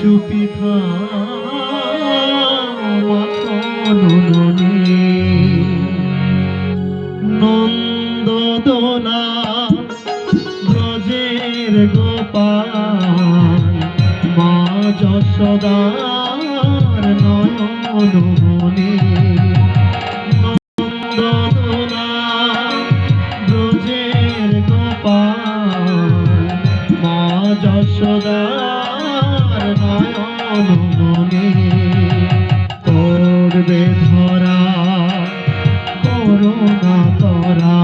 চুপি খানি নন্দদোলা ব্রজের গোপাল মা যশোদার নয়ন মনি নন্দদোলা ব্রজের গোপাল মা যশোদার নয়ন মনি করবে ধরা করুণা তরা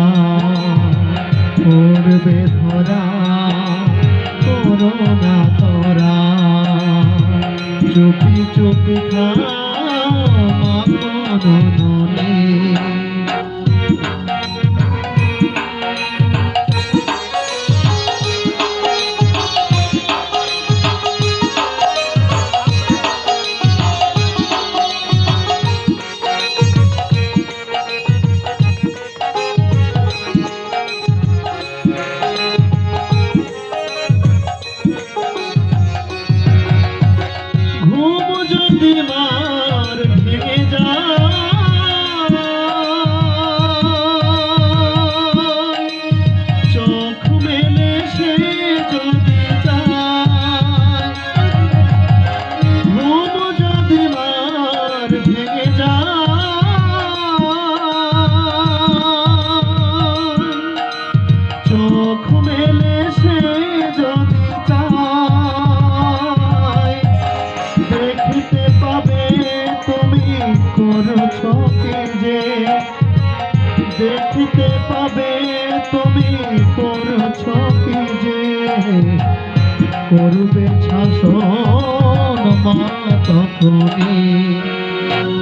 করবে ধরা করুণা তরা চুপি চুপি খা মনি মার ভেঙে যায় চোখ মেলে সে যদি চায় ঘুম যদি মার ভেঙে যায় চোখ মেলে সে যদি চায় দেখতে পাবে তুমি করছো কি যে দেখতে পাবে তুমি করছো কি যে করবে শাসন মা তখনই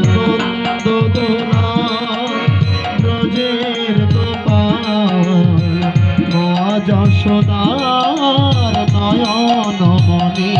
নন্দদোলা ব্রজের গোপাল মা যশোদার নয়ন মনি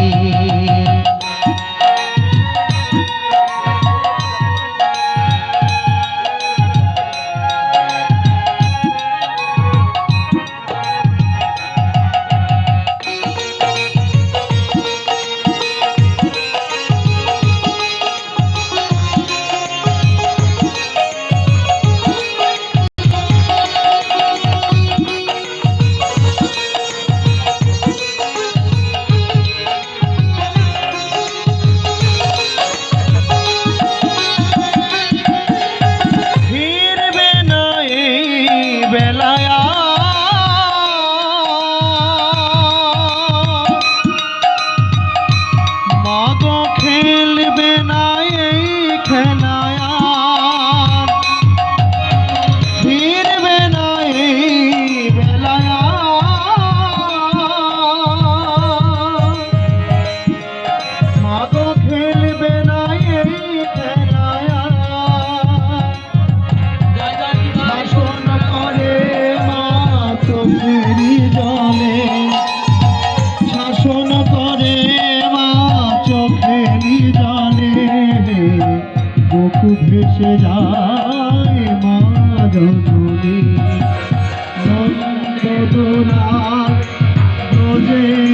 মাগো খেলবে না এই খেলায় ফিরবে না এই বেলায় মাগো খেলবে না এই খেলায় শাসন করে মা চোখেরই জলে শাসন করে চোখেরই জলে বুকু ভেসে যায় মা জননী নন্দদোলা ব্রজের